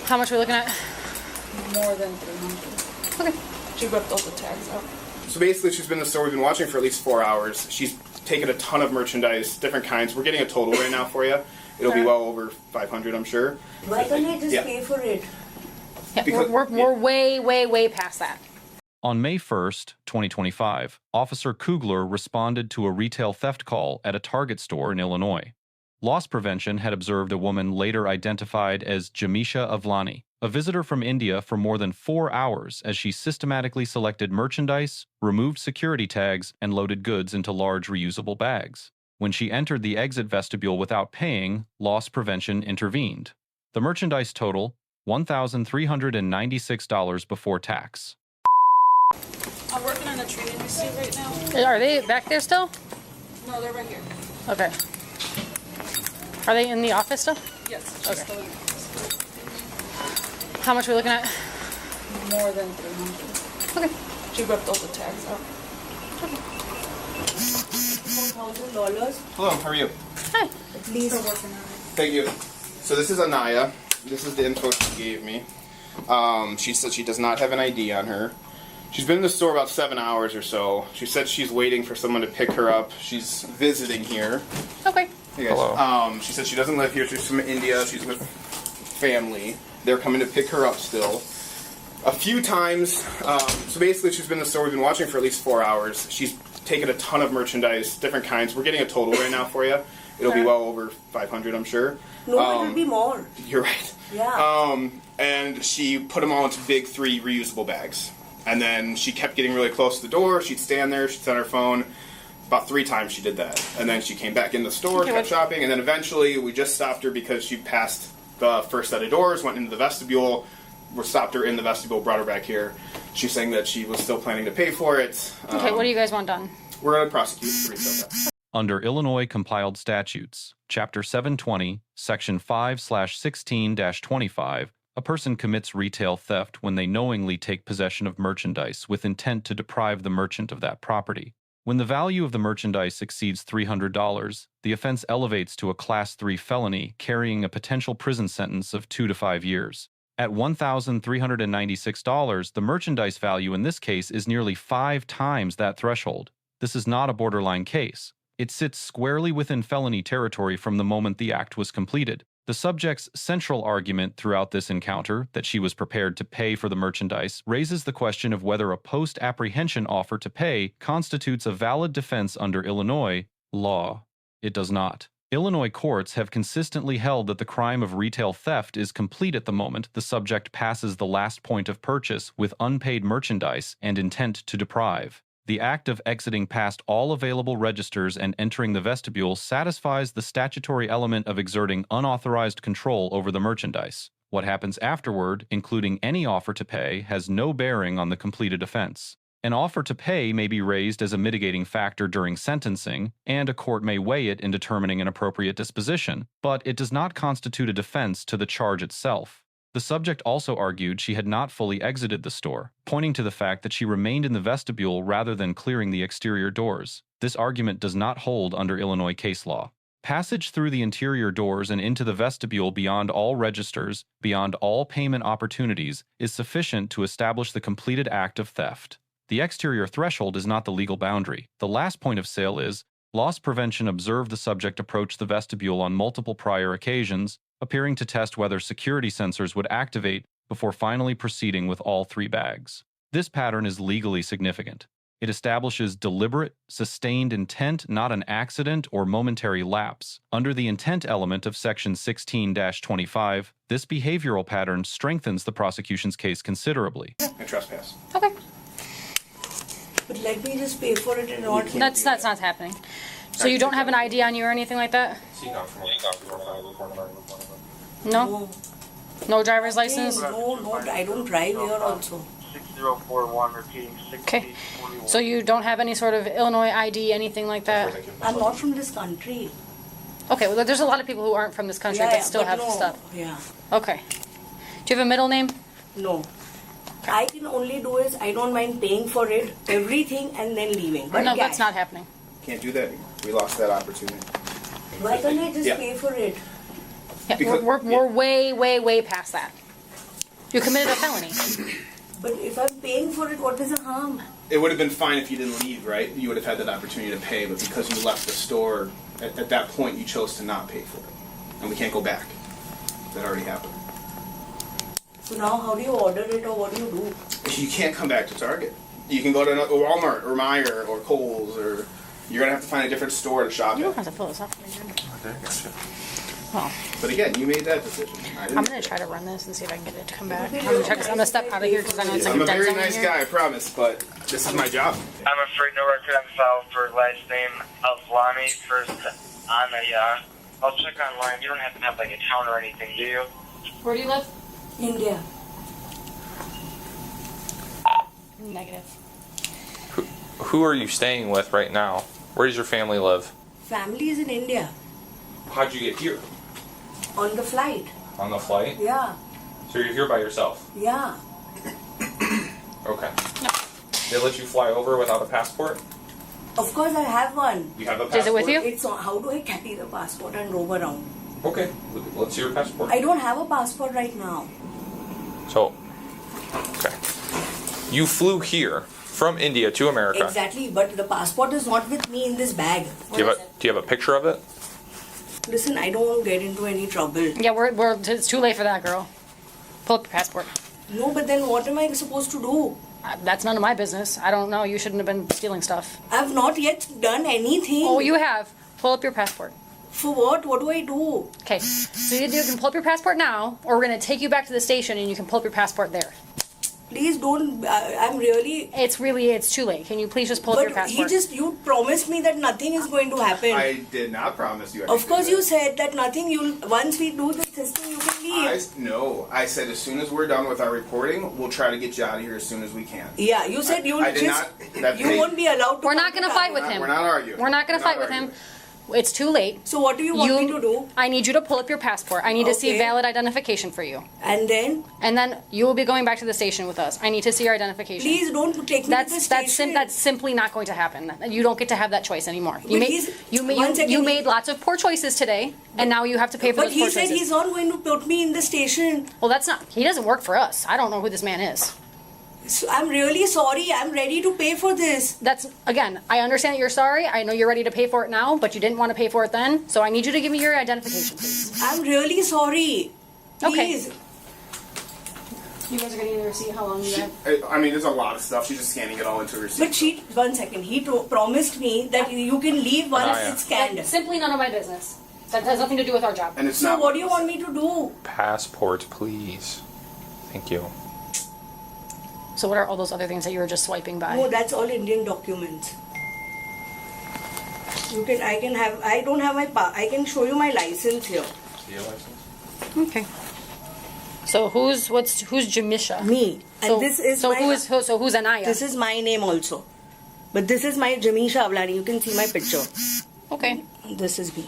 How much are we looking at? More than 300. Okay. She ripped all the tags out. So basically, she's been in the store. We've been watching for at least 4 hours. She's taken a ton of merchandise, different kinds. We're getting a total right now for you. It'll be well over 500, I'm sure. Why can't I just pay for it? Yeah, Because- we're way past that. On May 1st, 2025, Officer Kugler responded to a retail theft call at a Target store in Illinois. Loss Prevention had observed a woman later identified as Jamisha Avlani, a visitor from India for more than 4 hours as she systematically selected merchandise, removed security tags, and loaded goods into large reusable bags. When she entered the exit vestibule without paying, Loss Prevention intervened. The merchandise total, $1,396 before tax. I'm working on the training receipt right now. Are they back there still? No, they're right here. Okay. Are they in the office still? Yes. Okay. Still in the office. How much are we looking at? More than 300. Okay. She ripped all the tags out. $4,000 Hello, how are you? Hi. at least. Still working on it. Thank you. So this is Anaya. This is the info she gave me. She said she does not have an ID on her. She's been in the store about 7 hours or so. She said she's waiting for someone to pick her up. She's visiting here. Okay. Hey guys. Hello. She said she doesn't live here. She's from India. She's with family. They're coming to pick her up still. A few times. So basically, she's been in the store. We've been watching for at least 4 hours. She's taken a ton of merchandise, different kinds. We're getting a total right now for you. It'll be well over 500, I'm sure. No, it will be more. You're right. Yeah. And she put them all into big 3 reusable bags. And then she kept getting really close to the door. She'd stand there. She'd set her phone. About 3 times she did that. And then she came back in the store, kept shopping. And then eventually we just stopped her because she passed the first set of doors, went into the vestibule. We stopped her in the vestibule, brought her back here. She's saying that she was still planning to pay for it. Okay, what do you guys want done? We're going to prosecute for retail theft. Under Illinois compiled statutes, Chapter 720, Section 5/16-25, a person commits retail theft when they knowingly take possession of merchandise with intent to deprive the merchant of that property. When the value of the merchandise exceeds $300, the offense elevates to a Class 3 felony carrying a potential prison sentence of 2 to 5 years. At $1,396, the merchandise value in this case is nearly 5 times that threshold. This is not a borderline case. It sits squarely within felony territory from the moment the act was completed. The subject's central argument throughout this encounter, that she was prepared to pay for the merchandise, raises the question of whether a post-apprehension offer to pay constitutes a valid defense under Illinois law. It does not. Illinois courts have consistently held that the crime of retail theft is complete at the moment the subject passes the last point of purchase with unpaid merchandise and intent to deprive. The act of exiting past all available registers and entering the vestibule satisfies the statutory element of exerting unauthorized control over the merchandise. What happens afterward, including any offer to pay, has no bearing on the completed offense. An offer to pay may be raised as a mitigating factor during sentencing, and a court may weigh it in determining an appropriate disposition, but it does not constitute a defense to the charge itself. The subject also argued she had not fully exited the store, pointing to the fact that she remained in the vestibule rather than clearing the exterior doors. This argument does not hold under Illinois case law. Passage through the interior doors and into the vestibule beyond all registers, beyond all payment opportunities, is sufficient to establish the completed act of theft. The exterior threshold is not the legal boundary. The last point of sale is, Loss Prevention observed the subject approach the vestibule on multiple prior occasions, appearing to test whether security sensors would activate before finally proceeding with all 3 bags. This pattern is legally significant. It establishes deliberate, sustained intent, not an accident or momentary lapse. Under the intent element of Section 16-25, this behavioral pattern strengthens the prosecution's case considerably. And trespass. Okay. But let me just pay for it and not. That's not happening. So you don't have an ID on you or anything like that? No? No driver's license? No, I don't drive here also. 6041 repeating 6041. Okay. So you don't have any sort of Illinois ID, anything like that? I'm not from this country. Okay, well there's a lot of people who aren't from this country that still but have no. stuff. Yeah. Okay. Do you have a middle name? No. I can only do is I don't mind paying for it, everything, and then leaving. But No, cash. that's not happening. Can't do that anymore. We lost that opportunity. Why can't I just Yeah. pay for it? Yeah, Because- we're way past that. You committed a felony. But if I'm paying for it, what is the harm? It would have been fine if you didn't leave, right? You would have had that opportunity to pay, but because you left the store, at that point you chose to not pay for it. And we can't go back. That already happened. So now how do you order it or what do you do? You can't come back to Target. You can go to Walmart or Meijer or Kohl's, or you're going to have to find a different store to shop You don't at. have to fill this up for me. Okay, gotcha. Well, But again, you made that decision. I didn't. I'm going to try to run this and see if I can get it to come back. I'm going to step out of here because I know it's like I'm a a dead very zone nice here. guy, I promise, but this is my job. I'm afraid no record on file for last name Alflani. First Anaya. I'll check online. You don't have to have like a town or anything, do you? Where do you live? India. Negative. Who are you staying with right now? Where does your family live? Family is in India. How'd you get here? On the flight. On the flight? Yeah. So you're here by yourself? Yeah. Okay. They let you fly over without a passport? Of course I have one. You have a passport? Is it with you? It's on, how do I carry the passport and roam around? Okay. Let's see your passport. I don't have a passport right now. So, okay. You flew here from India to America. Exactly, but the passport is not with me in this bag. Do you have a picture of it? Listen, I don't want to get into any trouble. Yeah, it's too late for that, girl. Pull up your passport. No, but then what am I supposed to do? That's none of my business. I don't know. You shouldn't have been stealing stuff. I've not yet done anything. Oh, you have. Pull up your passport. For what? What do I do? Okay, so you can pull up your passport now, or we're going to take you back to the station and you can pull up your passport there. Please don't. I'm really. It's too late. Can you please just pull up your But passport? you promised me that nothing is going to happen. I did not promise you anything. Of course, you said that nothing. Once we do the system, you can leave. No, I said as soon as we're done with our reporting, we'll try to get you out of here as soon as we can. Yeah, you said you'll I did just. not. You won't be allowed to. We're not going to fight with We're him. not arguing. We're not going to fight with him. It's too late. So what do you want me to do? I need you to pull up your passport. I need to see Okay. valid identification for you. And then, And then you will be going back to the station with us. I need to see your identification. please don't take me to the station. That's simply not going to happen. You don't get to have that choice anymore. You But one second, you made lots of poor choices today, and now you have to pay for But those poor he said choices. he's not going to put me in the station. Well, that's not. He doesn't work for us. I don't know who this man is. So I'm really sorry. I'm ready to pay for this. That's again. I understand that you're sorry. I know you're ready to pay for it now, but you didn't want to pay for it then. So I need you to give me your identification, please. I'm really sorry. Okay. Please. You guys are getting the receipt. How long you have? I mean, there's a lot of stuff. She's just scanning it all into her receipt. But one second. He promised me that you can leave once Anaya. it's scanned. Simply none of my business. That has nothing to do with our job. And it's So not. what do you want me to do? Passport, please. Thank you. So what are all those other things that you were just swiping by? No, that's all Indian documents. I don't have my I can show you my license here. Okay. So who's Jamisha? Me. And So, this is who's Anaya? This is my name also. But this is my Jamisha Avlani. You can see my picture. Okay. This is me.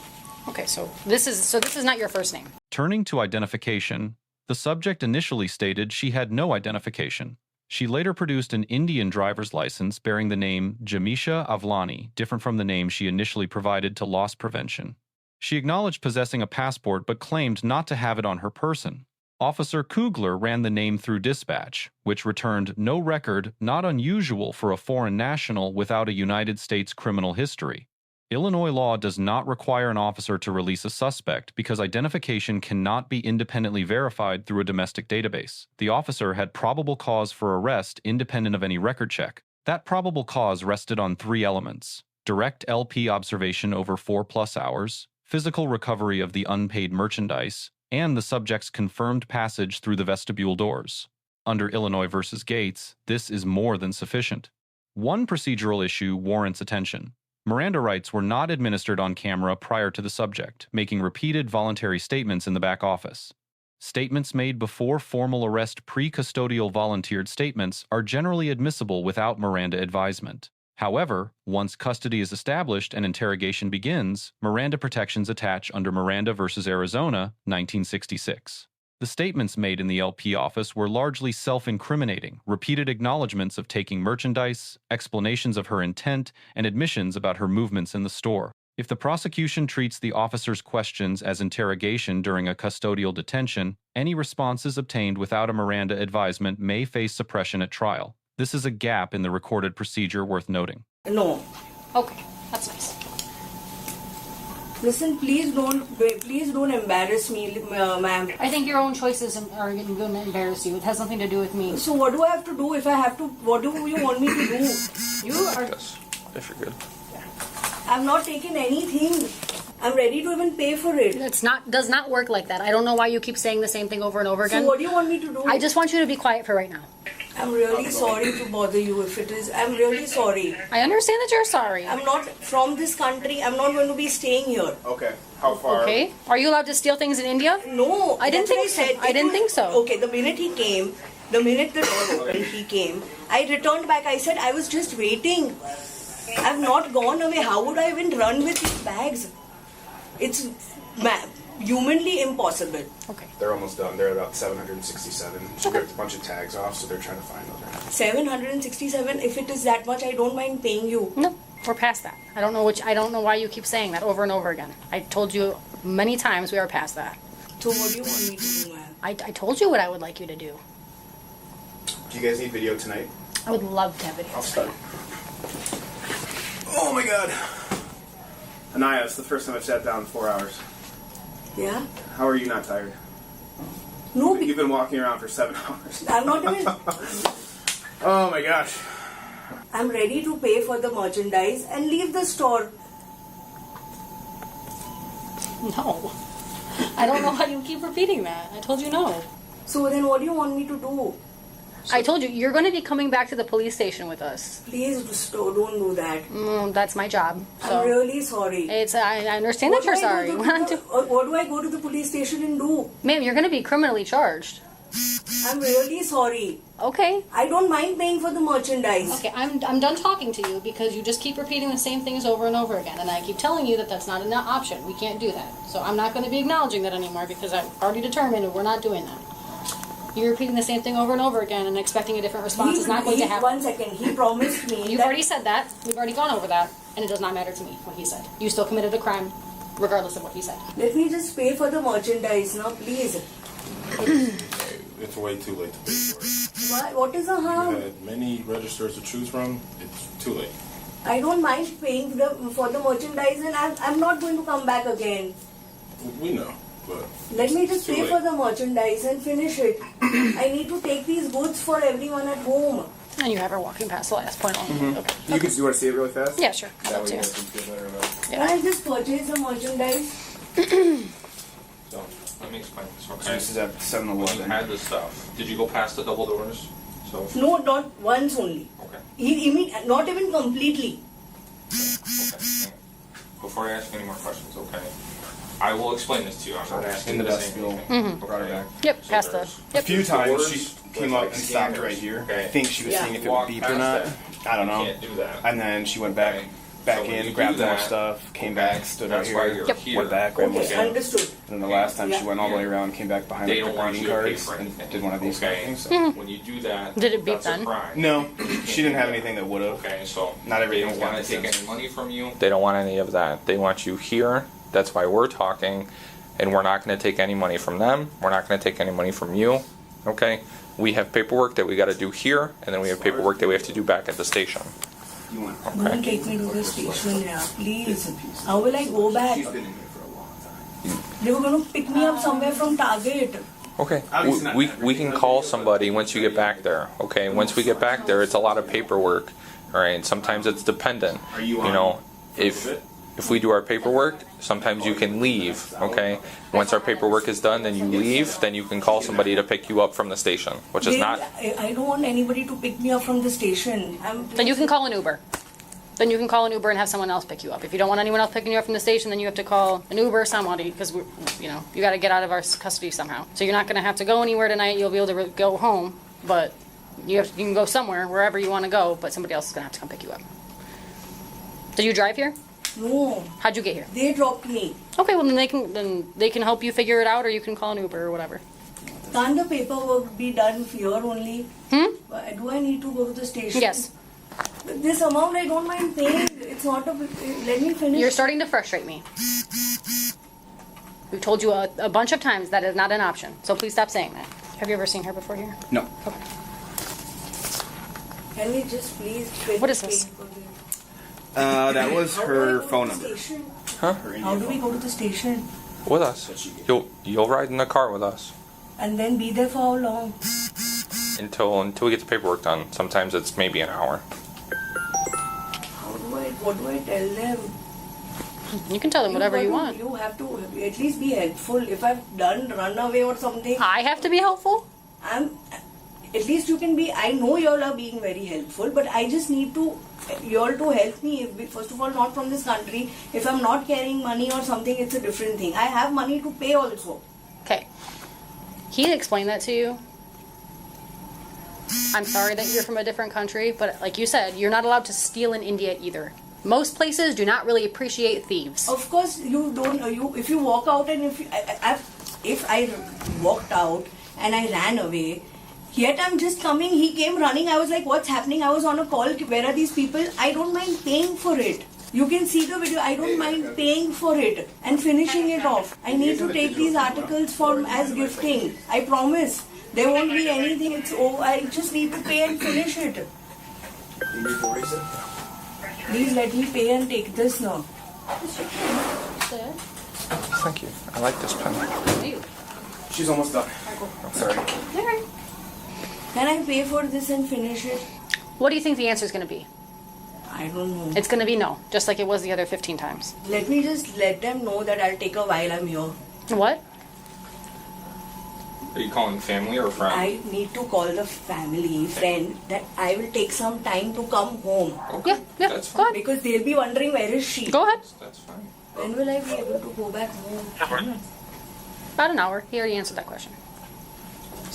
Okay, so this is not your first name. Turning to identification, the subject initially stated she had no identification. She later produced an Indian driver's license bearing the name Jamisha Avlani, different from the name she initially provided to loss prevention. She acknowledged possessing a passport but claimed not to have it on her person. Officer Kugler ran the name through dispatch, which returned no record, not unusual for a foreign national without a United States criminal history. Illinois law does not require an officer to release a suspect because identification cannot be independently verified through a domestic database. The officer had probable cause for arrest independent of any record check. That probable cause rested on 3 elements: direct LP observation over 4+ hours, physical recovery of the unpaid merchandise, and the subject's confirmed passage through the vestibule doors. Under Illinois v. Gates, this is more than sufficient. One procedural issue warrants attention. Miranda rights were not administered on camera prior to the subject, making repeated voluntary statements in the back office. Statements made before formal arrest pre-custodial volunteered statements are generally admissible without Miranda advisement. However, once custody is established and interrogation begins, Miranda protections attach under Miranda v. Arizona, 1966. The statements made in the LP office were largely self-incriminating, repeated acknowledgments of taking merchandise, explanations of her intent, and admissions about her movements in the store. If the prosecution treats the officer's questions as interrogation during a custodial detention, any responses obtained without a Miranda advisement may face suppression at trial. This is a gap in the recorded procedure worth noting. No. Okay, that's nice. Listen, please don't embarrass me, ma'am. I think your own choices are going to embarrass you. It has nothing to do with me. So what do I have to do if I have to? What do you want me to do? You are. Yes, if you're good. I've not taken anything. I'm ready to even pay for it. Does not work like that. I don't know why you keep saying the same thing over and over again. So what do you want me to do? I just want you to be quiet for right now. I'm really sorry to bother you if it is. I'm really sorry. I understand that you're sorry. I'm not from this country. I'm not going to be staying here. Okay. How far? Okay. Are you allowed to steal things in India? No. I didn't think so. I didn't think so. Okay, the minute he came, the minute the door opened, he came. I returned back. I said, I was just waiting. I've not gone away. How would I even run with these bags? It's humanly impossible. Okay. They're almost done. They're about 767. She ripped a bunch of tags off, so they're trying to find those. 767. If it is that much, I don't mind paying you. No, we're past that. I don't know why you keep saying that over and over again. I told you many times we are past that. So what do you want me to do, ma'am? I told you what I would like you to do. Do you guys need video tonight? I would love to have videos. I'll start. Oh my god. Anaya, it's the first time I've sat down in 4 hours. Yeah? How are you not tired? No, You've been walking around for 7 hours. I'm not even. Oh my gosh. I'm ready to pay for the merchandise and leave the store. No. I don't know why you keep repeating that. I told you no. So then what do you want me to do? I told you, you're going to be coming back to the police station with us. Please don't do that. That's my job. So I'm really sorry. I understand that you're sorry. What do I go to the police station and do? Ma'am, you're going to be criminally charged. I'm really sorry. Okay. I don't mind paying for the merchandise. Okay, I'm done talking to you because you just keep repeating the same things over and over again. And I keep telling you that that's not an option. We can't do that. So I'm not going to be acknowledging that anymore because I've already determined that we're not doing that. You're repeating the same thing over and over again and expecting a different response is not going to happen. 1 second. He promised me. You've already said that. We've already gone over that. And it does not matter to me what he said. You still committed a crime regardless of what he said. Let me just pay for the merchandise now, please. It's way too late to pay for it. Why? What is the harm? You had many registers to choose from. It's too late. I don't mind paying for the merchandise and I'm not going to come back again. We know, but Let me just Too pay late. for the merchandise and finish it. I need to take these goods for everyone at home. And you have her walking past the last point. Okay. You want to see it really fast? Yeah, sure. That way you Yeah. guys can feel better about it. Can I just purchase the merchandise? So, let me explain this, So okay? this is at When you 7-Eleven. had this stuff, did you go past the double doors? So, No, not once only. okay. Not even completely. Okay. Before I ask any more questions, okay? I will explain this to you. I'm not asking In the you to say vestibule. anything. Brought her back. Yep, So past the. there's- A few times she came up and Like stopped scanners, right here. okay. I think she was Yeah. seeing if it Walk would beep or past not. that. I don't know. Can't do that. And then she went back Okay. back So when in, you grabbed do more that, stuff, came back, stood out That's why here, you're Yep. here. went back, grabbed more Okay, stuff. understood. And then the last time she Yeah. went all the way around, came back behind They with don't the want greeting you to pay cards for and anything. did one of these Okay. things. So. When you do that, Did it beep that's a then? crime. No, You she didn't can't have do anything that would have. Okay, so Not everything they was don't want to done take since. any money from you. They don't want any of that. They want you here. That's why we're talking, and we're not going to take any money from them. We're not going to take any money from you. Okay? We have paperwork that we got to do here, and then we have paperwork that we have to do back at the station. You want Don't take me to the station now, please. How will I go back? She's been in here for a long time. They were going to pick me up somewhere from Target. Okay. Obviously not We can call somebody once you get back there. Okay. Once we get back there, it's a lot of paperwork. All right. Sometimes it's dependent. Are you You on know, for a if little bit? if we do our paperwork, sometimes you can leave. Okay. Once our paperwork is done, then you leave. Then you can call somebody to pick you up from the station, which is not. I don't want anybody to pick me up from the station. Then you can call an Uber. Then you can call an Uber and have someone else pick you up. If you don't want anyone else picking you up from the station, then you have to call an Uber or somebody because you got to get out of our custody somehow. So you're not going to have to go anywhere tonight. You'll be able to go home, but you can go somewhere, wherever you want to go, but somebody else is going to have to come pick you up. Did you drive here? No, How'd you get here? they dropped me. Okay, well then they can help you figure it out, or you can call an Uber or whatever. Can't the paperwork be done here only? Do I need to go to the station? Yes. This amount I don't mind paying. It's not a. Let me finish. You're starting to frustrate me. We've told you a bunch of times that is not an option, so please stop saying that. Have you ever seen her before here? No. Okay. Can we just please? Finish What is this? paying for this? That was How do I her go to phone the number. station? Huh? Her Indian How do we phone go to number. the station With us. You'll ride in the car with us and then be there for how long? until we get the paperwork done. Sometimes it's maybe an hour. What do I tell them? You can tell them whatever you want. You have to at least be helpful. If I've run away or something, I have to be helpful? at least you can be. I know y'all are being very helpful, but I just need y'all to help me. First of all, not from this country. If I'm not carrying money or something, it's a different thing. I have money to pay also. Okay. He explained that to you. I'm sorry that you're from a different country, but like you said, you're not allowed to steal in India either. Most places do not really appreciate thieves. Of course, you don't. If you walk out and if I walked out and I ran away, yet I'm just coming. He came running. I was like, "What's happening?" I was on a call. Where are these people? I don't mind paying for it. You can see the video. I don't mind paying for it and finishing it off. I need to take these articles as gifting. I promise. There won't be anything. I just need to pay and finish it. Please let me pay and take this now. Thank you. I like this pen. She's almost done. Sorry. Can I pay for this and finish it? What do you think the answer is going to be? I don't know. It's going to be no, just like it was the other 15 times. Let me just let them know that I'll take a while I'm here. What? Are you calling family or friend? I need to call the friend, that I will take some time to come home. Yeah, That's go fine. ahead. Because they'll be wondering where is she. Go ahead. That's fine. When will I be able to go back home? About an hour. He already answered that question.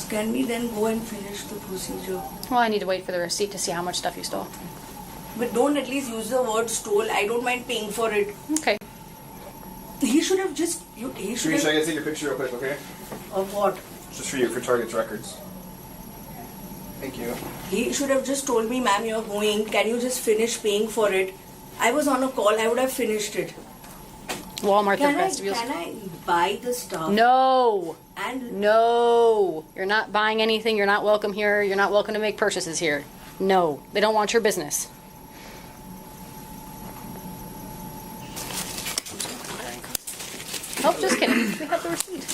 Can we then go and finish the procedure? Well, I need to wait for the receipt to see how much stuff you stole. But don't at least use the word stole. I don't mind paying for it. Okay. He should have just... He should Should I have... take your picture real quick, okay? Of what? Just for you, for Target's records. Thank you. He should have just told me, ma'am, you're going. Can you just finish paying for it? I was on a call. I would have finished it. Walmart Can thrift I, vegetables. can I buy the stuff? No. And No. You're not buying anything. You're not welcome here. You're not welcome to make purchases here. No. They don't want your business. Oh, just kidding. We have the receipt.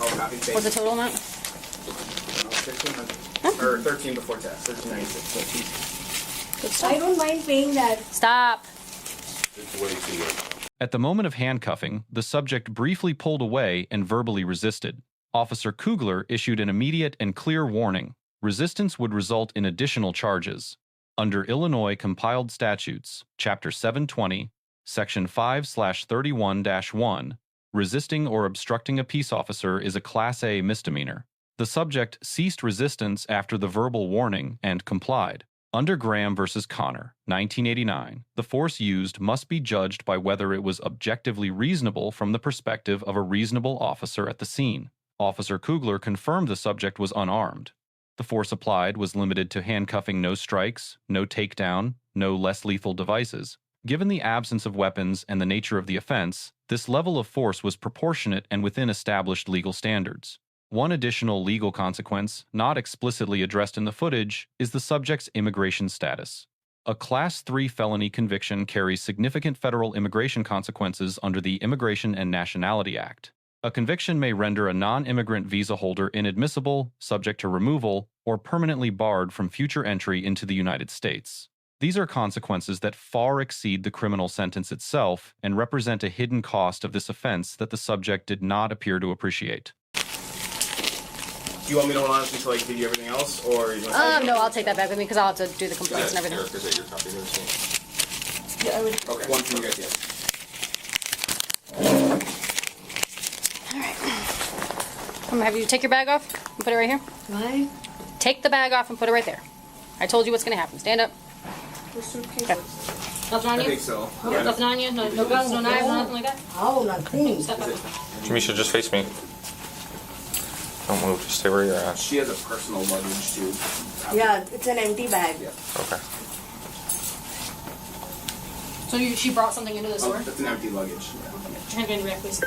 Oh, copy paste. What's the total amount? 1,500. Or 13 before tax. 1396. Good stuff. I don't mind paying that. Stop. It's way too late. At the moment of handcuffing, the subject briefly pulled away and verbally resisted. Officer Kugler issued an immediate and clear warning. Resistance would result in additional charges. Under Illinois compiled statutes, Chapter 720, Section 5/31-1, resisting or obstructing a peace officer is a Class A misdemeanor. The subject ceased resistance after the verbal warning and complied. Under Graham v. Connor, 1989, the force used must be judged by whether it was objectively reasonable from the perspective of a reasonable officer at the scene. Officer Kugler confirmed the subject was unarmed. The force applied was limited to handcuffing, no strikes, no takedown, no less lethal devices. Given the absence of weapons and the nature of the offense, this level of force was proportionate and within established legal standards. One additional legal consequence, not explicitly addressed in the footage, is the subject's immigration status. A Class 3 felony conviction carries significant federal immigration consequences under the Immigration and Nationality Act. A conviction may render a non-immigrant visa holder inadmissible, subject to removal, or permanently barred from future entry into the United States. These are consequences that far exceed the criminal sentence itself and represent a hidden cost of this offense that the subject did not appear to appreciate. Do you want me to hold on until I give you everything else, or you want No, I'll take that back with me because I'll have to do the complaints and everything. Eric, is that your copy of the receipt? Yeah, I will. Okay, one from you guys, yes. All right. I'm gonna have you take your bag off and put it right here. Why? Take the bag off and put it right there. I told you what's gonna happen. Stand up. The suitcase. Okay. Nothing on I you? think so. Nothing on you? No guns, no knives, nothing like that? How? Nothing. Step up. Jamisha, just face me. Don't move. Just stay where you're at. She has a personal luggage too. Yeah, it's an empty bag. Yeah. Okay. So she brought something into the Oh, store? that's an empty luggage. Hand me back, please.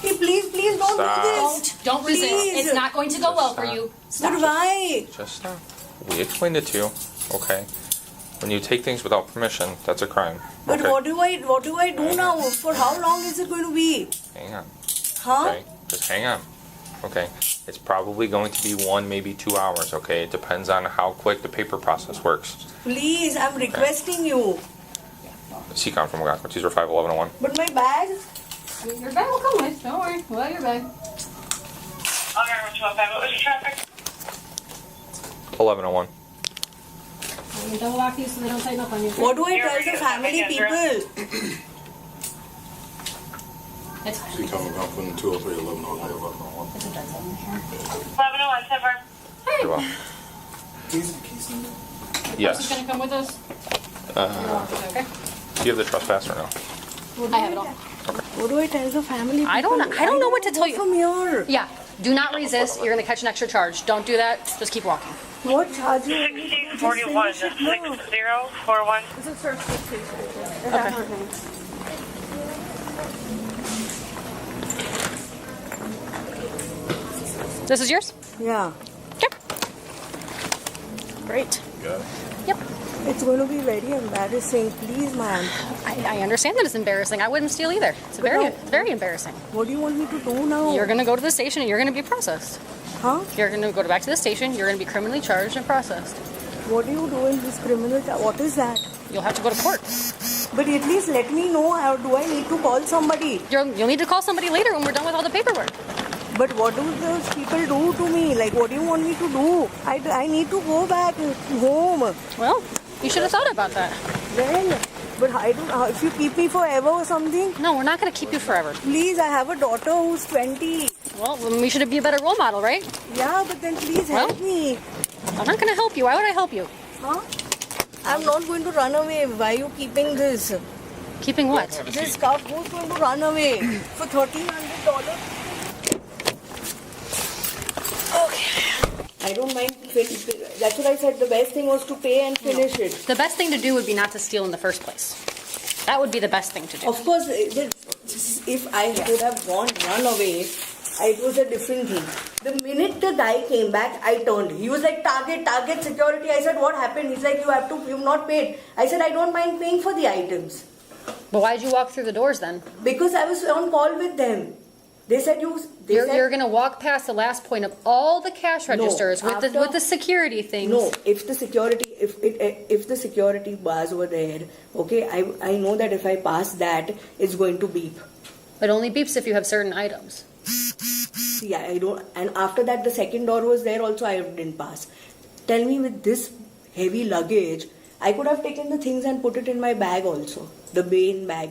Hey, please don't Stop. do this. Don't resist. Please. It's not going to go well for Stop. you. But why? Just stop. We explained it to you, okay? When you take things without permission, that's a crime. But okay? what do I do now? For how long is it going to be? Hang on, Huh? okay? Just hang on, okay? It's probably going to be 1, maybe 2 hours, okay? It depends on how quick the paper process works. Please, I'm requesting you. CCOM from Wagaka, teaser 51101. But my bag? Your bag will come with. Don't worry. We'll have your bag. Okay, what was your traffic? 1101. I'm going to double lock these so they don't tighten up on you. What do I tell the family people? It's fine. She coming up from 203 1101. It's a dead zone in here. 1101, Silver. Very well. Keys in there? This is Yes. going to come with us? Okay. Do you have the trespass or no? I have it all. What do I tell the family people? I don't know what to tell you. From here. Yeah. Do not resist. You're going to catch an extra charge. Don't do that. Just keep walking. What charge you? 1641, 6041. This is for station. This is yours? Yeah. Yep. Great. Got it. Yep. It's going to be very embarrassing. Please, man. I understand that it's embarrassing. I wouldn't steal either. It's very embarrassing. What do you want me to do now? You're going to go to the station and you're going to be processed. Huh? You're going to go back to the station. You're going to be criminally charged and processed. What do you do in this criminal? What is that? You'll have to go to court. But at least let me know. How do I need to call somebody? You'll need to call somebody later when we're done with all the paperwork. But what do those people do to me? Like, what do you want me to do? I need to go back home. Well, you should have thought about that. Well, but if you keep me forever or something, No, we're not going to keep you forever. please, I have a daughter who's 20. Well, then we should be a better role model, right? Yeah, but then please help Well. me. I'm not going to help you. Why would I help you? Huh? I'm not going to run away. Why are you keeping this? Keeping what? This stuff, who's going to run away for $1,300? I don't mind. That's what I said. The best thing was to pay and finish it. The best thing to do would be not to steal in the first place. That would be the best thing to do. Of course, if I could have run away, it was a different thing. The minute the guy came back, I turned. He was like, target security. I said, what happened? He's like, you've not paid. I said, I don't mind paying for the items. But why did you walk through the doors then? Because I was on call with them. They said You're going to walk past the last point of all the cash registers with after- the security things. No, if the security bars were there, okay, I know that if I pass that, it's going to beep. It only beeps if you have certain items. Yeah, I don't. And after that, the second door was there also. I didn't pass. Tell me, with this heavy luggage, I could have taken the things and put it in my bag also, the main bag.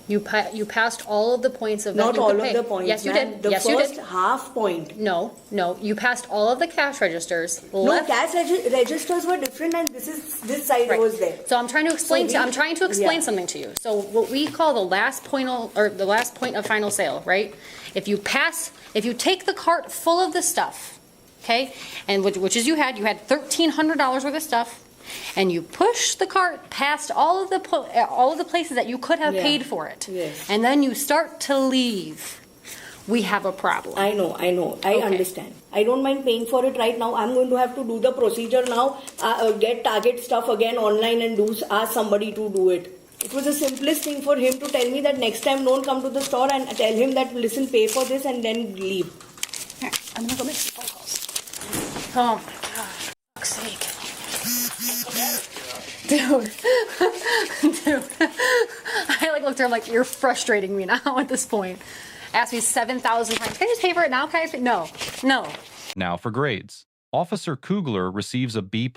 You passed all of the points of that Not you all could of pay. the points. Yes, you ma'am. did. The Yes, you first did. half point. No. You passed all of the cash registers. No, Left. cash registers were different, and this side Right. was there. So I'm trying to explain So yeah. something to you. So what we call the last point of final sale, right? If you take the cart full of the stuff, okay, and which is you had $1,300 worth of stuff, and you push the cart past all of the places that you could have Yeah. paid for it, Yes. and then you start to leave, we have a problem. I know. I Okay. understand. I don't mind paying for it right now. I'm going to have to do the procedure now, get Target stuff again online and ask somebody to do it. It was the simplest thing for him to tell me that next time don't come to the store, and tell him that, listen, pay for this and then leave. Here, I'm gonna go make some phone calls. Oh my gosh, for fuck's sake. Dude. I looked at her like, you're frustrating me now at this point. Asked me 7,000 times, can I just pay for it now? Can I just pay? No. Now for grades. Officer Kugler receives a B+.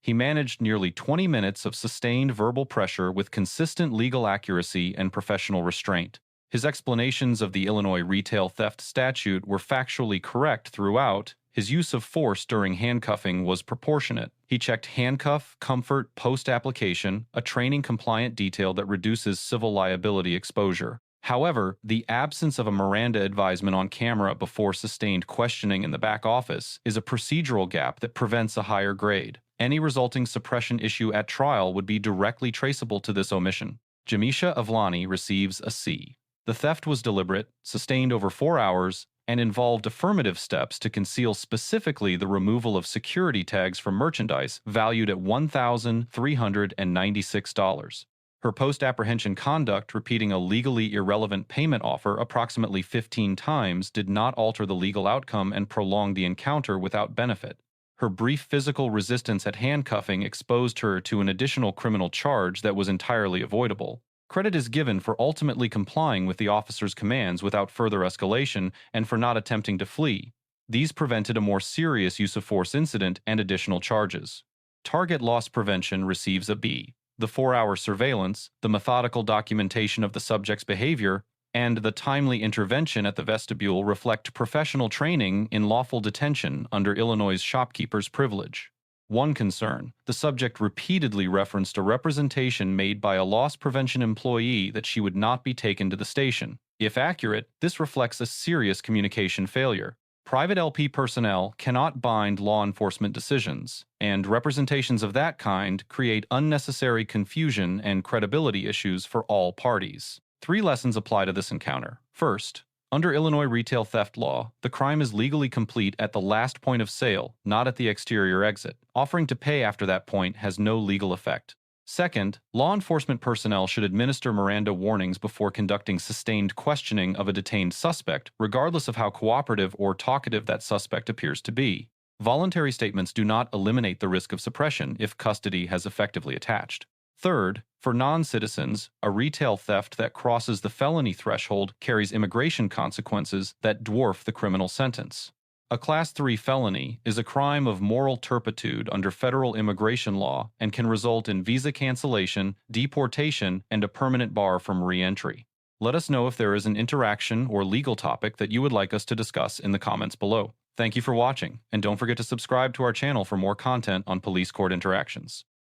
He managed nearly 20 minutes of sustained verbal pressure with consistent legal accuracy and professional restraint. His explanations of the Illinois retail theft statute were factually correct throughout. His use of force during handcuffing was proportionate. He checked handcuff, comfort, post-application, a training-compliant detail that reduces civil liability exposure. However, the absence of a Miranda advisement on camera before sustained questioning in the back office is a procedural gap that prevents a higher grade. Any resulting suppression issue at trial would be directly traceable to this omission. Jamisha Avlani receives a C. The theft was deliberate, sustained over 4 hours, and involved affirmative steps to conceal specifically the removal of security tags from merchandise valued at $1,396. Her post-apprehension conduct, repeating a legally irrelevant payment offer approximately 15 times, did not alter the legal outcome and prolong the encounter without benefit. Her brief physical resistance at handcuffing exposed her to an additional criminal charge that was entirely avoidable. Credit is given for ultimately complying with the officer's commands without further escalation and for not attempting to flee. These prevented a more serious use of force incident and additional charges. Target loss prevention receives a B. The 4-hour surveillance, the methodical documentation of the subject's behavior, and the timely intervention at the vestibule reflect professional training in lawful detention under Illinois' Shopkeeper's privilege. One concern: the subject repeatedly referenced a representation made by a loss prevention employee that she would not be taken to the station. If accurate, this reflects a serious communication failure. Private LP personnel cannot bind law enforcement decisions, and representations of that kind create unnecessary confusion and credibility issues for all parties. 3 lessons apply to this encounter. First, under Illinois retail theft law, the crime is legally complete at the last point of sale, not at the exterior exit. Offering to pay after that point has no legal effect. Second, law enforcement personnel should administer Miranda warnings before conducting sustained questioning of a detained suspect, regardless of how cooperative or talkative that suspect appears to be. Voluntary statements do not eliminate the risk of suppression if custody has effectively attached. Third, for non-citizens, a retail theft that crosses the felony threshold carries immigration consequences that dwarf the criminal sentence. A Class 3 felony is a crime of moral turpitude under federal immigration law and can result in visa cancellation, deportation, and a permanent bar from re-entry. Let us know if there is an interaction or legal topic that you would like us to discuss in the comments below. Thank you for watching, and don't forget to subscribe to our channel for more content on police court interactions.